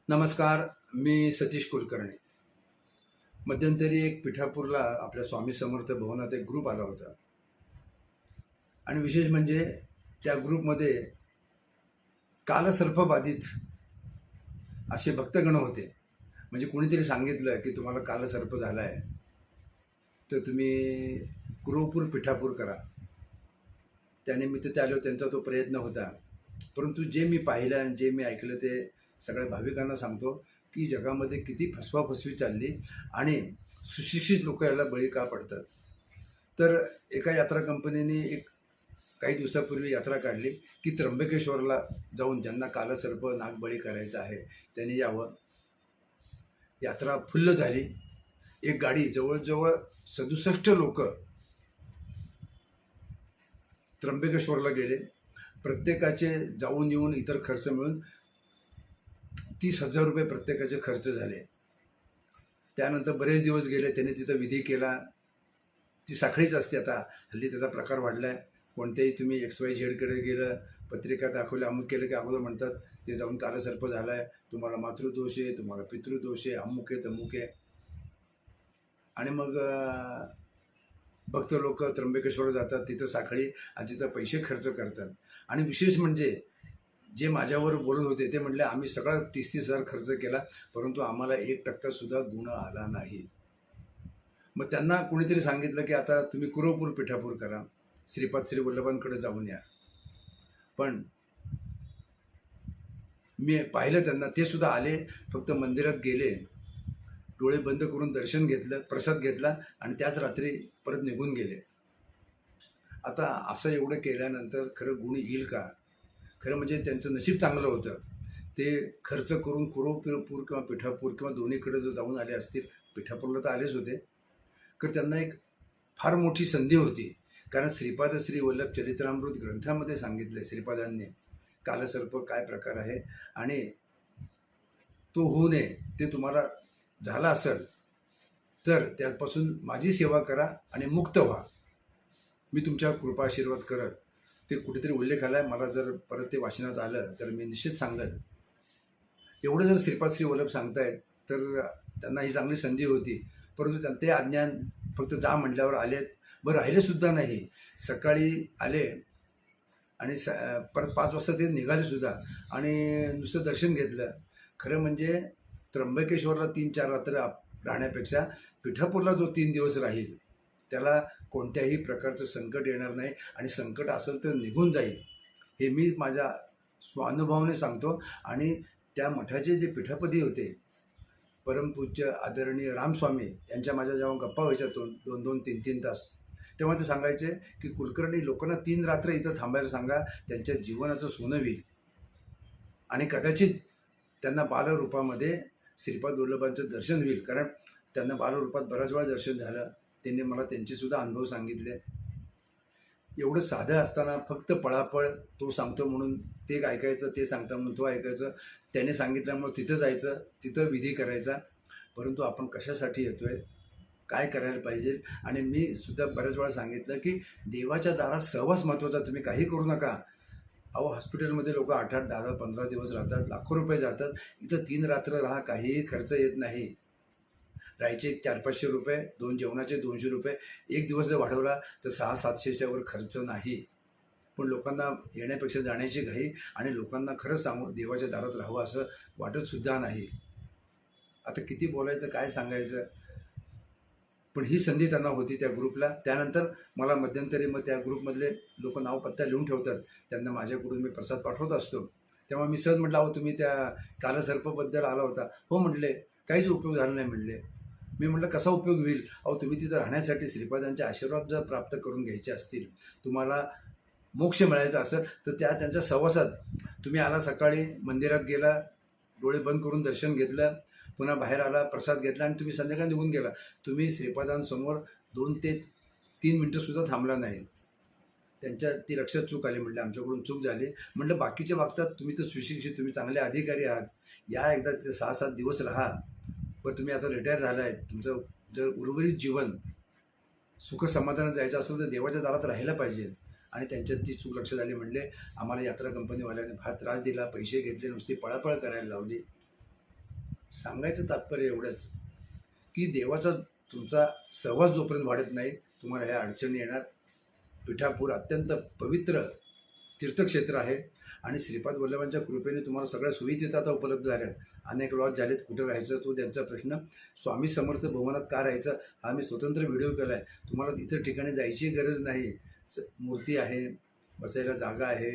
नमस्कार. मी सतीश कुलकर्णी. मध्यंतरी एक पिठापूरला आपल्या स्वामी समर्थ भवनात एक ग्रुप आला होता आणि विशेष म्हणजे त्या ग्रुपमध्ये कालसर्पबाधित असे भक्तगण होते. म्हणजे कोणीतरी सांगितलं की तुम्हाला कालसर्प झाला आहे, तर तुम्ही कुरवपूर पिठापूर करा. त्यानिमित्त ते आले. त्यांचा तो प्रयत्न होता. परंतु जे मी पाहिलं आणि जे मी ऐकलं ते सगळ्या भाविकांना सांगतो की जगामध्ये किती फसवाफसवी चालली आणि सुशिक्षित लोक याला बळी का पडतात. तर एका यात्रा कंपनीने एक काही दिवसापूर्वी यात्रा काढली की त्र्यंबकेश्वरला जाऊन ज्यांना कालसर्प नागबळी करायचं आहे त्यांनी यावं. यात्रा फुल्ल झाली. एक गाडी जवळजवळ 67 लोक त्र्यंबकेश्वरला गेले. प्रत्येकाचे जाऊन येऊन इतर खर्च मिळून 30,000 रुपये प्रत्येकाचे खर्च झाले. त्यानंतर बरेच दिवस गेले. त्याने तिथं विधी केला. ती साखळीच असते. आता हल्ली त्याचा प्रकार वाढला आहे. कोणत्याही तुम्ही XYZ गेलं, पत्रिका दाखवल्या, अमुक केलं की अगोदर म्हणतात ते जाऊन कालसर्प झाला आहे, तुम्हाला मातृदोष आहे, तुम्हाला पितृदोष आहे, अमुक आहे तमुक आहे. आणि मग भक्त लोक त्र्यंबकेश्वर जातात, तिथं साखळी आणि तिथं पैसे खर्च करतात. आणि विशेष म्हणजे जे माझ्यावर बोलत होते ते म्हटले आम्ही सगळा 30,000 खर्च केला, परंतु आम्हाला 1% सुद्धा गुण आला नाही. मग त्यांना कोणीतरी सांगितलं की आता तुम्ही कुरवपूर पिठापूर करा, श्रीपाद श्री वल्लभांकडे जाऊन या. पण मी पाहिलं त्यांना, ते सुद्धा आले, फक्त मंदिरात गेले, डोळे बंद करून दर्शन घेतलं, प्रसाद घेतला आणि त्याच रात्री परत निघून गेले. आता असं एवढं केल्यानंतर खरं गुण येईल का? खरं म्हणजे त्यांचं नशीब चांगलं होतं. ते खर्च करून कुरवपूर किंवा पिठापूर किंवा दोन्हीकडे जर जाऊन आले असतील, पिठापूरला तर आलेच होते, तर त्यांना एक फार मोठी संधी होती. कारण श्रीपाद श्री वल्लभ चरित्रामृत ग्रंथामध्ये सांगितलं श्रीपादांनी कालसर्प काय प्रकार आहे आणि तो होऊ नये. ते तुम्हाला झाला असेल तर त्यापासून माझी सेवा करा आणि मुक्त व्हा, मी तुमच्या कृपा आशीर्वाद करत. ते कुठेतरी उल्लेख आला आहे. मला जर परत ते वाचनात आलं तर मी निश्चित सांगेन. एवढं जर श्रीपाद श्री वल्लभ सांगतायत तर त्यांना ही चांगली संधी होती. परंतु ते अज्ञान, फक्त जा म्हटल्यावर आलेत. बरं, राहिलेसुद्धा नाही. सकाळी आले आणि परत 5 वाजता ते निघालेसुद्धा आणि नुसतं दर्शन घेतलं. खरं म्हणजे त्र्यंबकेश्वरला 3-4 रात्र राहण्यापेक्षा पिठापूरला जो 3 दिवस राहील त्याला कोणत्याही प्रकारचं संकट येणार नाही आणि संकट असेल तर निघून जाईल. हे मी माझ्या स्वानुभवाने सांगतो. आणि त्या मठाचे जे पीठापती होते परमपूज्य आदरणीय रामस्वामी यांच्या माझ्या जेव्हा गप्पा व्हायच्या 2-2, 3-3 तास, तेव्हा ते सांगायचे की कुलकर्णी लोकांना 3 रात्र इथं थांबायला सांगा, त्यांच्या जीवनाचं सोनं होईल आणि कदाचित त्यांना बालरूपामध्ये श्रीपाद वल्लभांचं दर्शन होईल. कारण त्यांना बालरूपात बऱ्याच वेळा दर्शन झालं. त्यांनी मला त्यांचेसुद्धा अनुभव सांगितले. एवढं साधं असताना फक्त पळापळ, तो सांगतो म्हणून ते ऐकायचं, ते सांगता म्हणून तो ऐकायचं, त्याने सांगितल्यामुळे तिथं जायचं, तिथं विधी करायचा. परंतु आपण कशासाठी येतो आहे, काय करायला पाहिजे. आणि मी सुद्धा बऱ्याच वेळा सांगितलं की देवाच्या दारात सहवास महत्त्वाचा. तुम्ही काही करू नका. अहो, हॉस्पिटलमध्ये लोक 8-8, 10-10, 15 दिवस राहतात, लाखो रुपये जातात. इथं 3 रात्र राहा, काहीही खर्च येत नाही. राहायचे 400-500 रुपये, 2 जेवणाचे 200 रुपये. एक दिवस जर वाढवला तर 600-700च्या वर खर्च नाही. पण लोकांना येण्यापेक्षा जाण्याची घाई आणि लोकांना खरंच सांगू देवाच्या दारात राहावं असं वाटतसुद्धा नाही. आता किती बोलायचं, काय सांगायचं. पण ही संधी त्यांना होती त्या ग्रुपला. त्यानंतर मला मध्यंतरी मग त्या ग्रुपमधले लोक नाव पत्ता लिहून ठेवतात, त्यांना माझ्याकडून मी प्रसाद पाठवत असतो. तेव्हा मी सहज म्हटलं, अहो तुम्ही त्या कालसर्पबद्दल आला होता. हो म्हटले, काहीच उपयोग झाला नाही म्हटले. मी म्हटलं कसा उपयोग होईल. अहो तुम्ही तिथं राहण्यासाठी श्रीपादांचे आशीर्वाद जर प्राप्त करून घ्यायचे असतील, तुम्हाला मोक्ष मिळायचा असेल तर त्यांच्या सहवासात तुम्ही आला, सकाळी मंदिरात गेला, डोळे बंद करून दर्शन घेतलं, पुन्हा बाहेर आला, प्रसाद घेतला आणि तुम्ही संध्याकाळी निघून गेला. तुम्ही श्रीपादांसमोर 2 ते 3 मिनटंसुद्धा थांबला नाही. त्यांच्या ती लक्षात चूक आली. म्हटलं आमच्याकडून चूक झाली. म्हटलं बाकीच्या बाबतीत तुम्ही तर सुशिक्षित, तुम्ही चांगले अधिकारी आहात, या एकदा तिथे 6-7 दिवस राहा. पण तुम्ही आता रिटायर झाला आहे, तुमचं जर उर्वरित जीवन सुख समाधानात जायचं असेल तर देवाच्या दारात राहायला पाहिजे. आणि त्यांच्यात ती चूक लक्षात आली. म्हटले आम्हाला यात्रा कंपनीवाल्याने फार त्रास दिला, पैसे घेतले, नुसती पळापळ करायला लावली. सांगायचं तात्पर्य एवढंच की देवाचा तुमचा सहवास जोपर्यंत वाढत नाही तुम्हाला ह्या अडचणी येणार. पिठापूर अत्यंत पवित्र तीर्थक्षेत्र आहे आणि श्रीपाद वल्लभांच्या कृपेने तुम्हाला सगळ्या सुविधा आता उपलब्ध झाल्या. अनेक लॉज झालेत, कुठं राहायचं तो त्यांचा प्रश्न. स्वामी समर्थ भवनात का राहायचं हा मी स्वतंत्र व्हिडिओ केला आहे. तुम्हाला इतर ठिकाणी जायची गरज नाही. मूर्ती आहे, बसायला जागा आहे,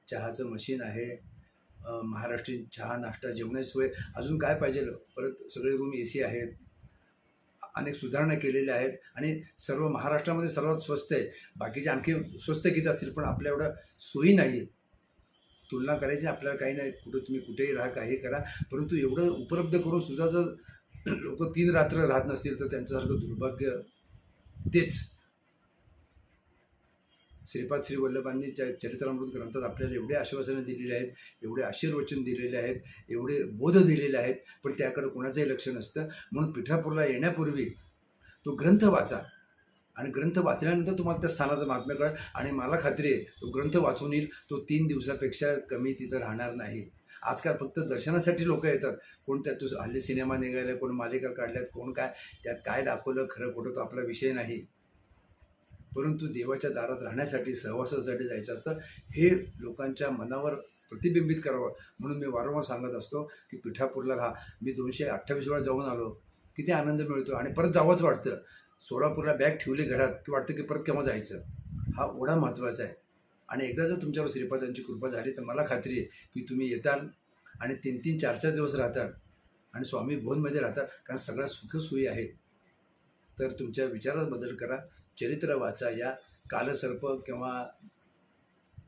चहाचं मशीन आहे, महाराष्ट्रीयन चहा नाश्ता जेवणाची सोय, अजून काय पाहिजे. परत सगळे रूम AC आहेत, अनेक सुधारणा केलेल्या आहेत आणि सर्व महाराष्ट्रामध्ये सर्वात स्वस्त आहे. बाकीचे आणखी स्वस्त किती असतील पण आपल्या एवढ्या सोयी नाही आहेत. तुलना करायची आपल्याला काही नाही, कुठं तुम्ही कुठेही राहा, काही करा, परंतु एवढं उपलब्ध करून सुद्धा जर लोक 3 रात्र राहत नसतील तर त्यांच्यासारखं दुर्भाग्य तेच. श्रीपाद श्री वल्लभांनी चरित्रामृत ग्रंथात आपल्याला एवढे आश्वासनं दिलेली आहेत, एवढे आशीर्वचन दिलेले आहेत, एवढे बोध दिलेले आहेत, पण त्याकडे कोणाचंही लक्ष नसतं. म्हणून पिठापूरला येण्यापूर्वी तो ग्रंथ वाचा आणि ग्रंथ वाचल्यानंतर तुम्हाला त्या स्थानाचं महात्म्य कळेल. आणि मला खात्री आहे तो ग्रंथ वाचून येईल, तो 3 दिवसापेक्षा कमी तिथं राहणार नाही. आजकाल फक्त दर्शनासाठी लोक येतात. कोण त्यात हल्ली सिनेमा निघाले, कोण मालिका काढल्यात, कोण काय, त्यात काय दाखवलं खरं खोटं तो आपला विषय नाही. परंतु देवाच्या दारात राहण्यासाठी सहवासासाठी जायचं असतं, हे लोकांच्या मनावर प्रतिबिंबित करावं. म्हणून मी वारंवार सांगत असतो की पिठापूरला राहा. मी 228 वेळा जाऊन आलो, किती आनंद मिळतो आणि परत जावंच वाटतं. सोलापूरला बॅग ठेवली घरात की वाटतं की परत केव्हा जायचं. हा ओढा महत्त्वाचा आहे. आणि एकदा जर तुमच्यावर श्रीपादांची कृपा झाली तर मला खात्री आहे की तुम्ही येताल आणि 3-3, 4-4 दिवस राहतात आणि स्वामी भवनमध्ये राहतात, कारण सगळ्या सुखसोयी आहेत. तर तुमच्या विचारात बदल करा, चरित्र वाचा. या कालसर्प किंवा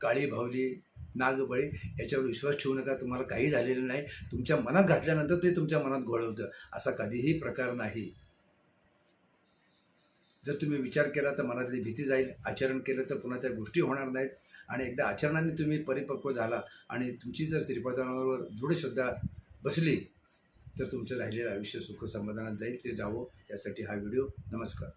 काळी भावली, नागबळी याच्यावर विश्वास ठेवू नका. तुम्हाला काही झालेलं नाही. तुमच्या मनात घातल्यानंतर ते तुमच्या मनात घोळवतं, असा कधीही प्रकार नाही. जर तुम्ही विचार केला तर मनातली भीती जाईल, आचरण केलं तर पुन्हा त्या गोष्टी होणार नाहीत. आणि एकदा आचरणाने तुम्ही परिपक्व झाला आणि तुमची जर श्रीपादांवर दृढ श्रद्धा बसली तर तुमचं राहिलेलं आयुष्य सुख समाधानात जाईल. ते जावं त्यासाठी हा व्हिडिओ. नमस्कार.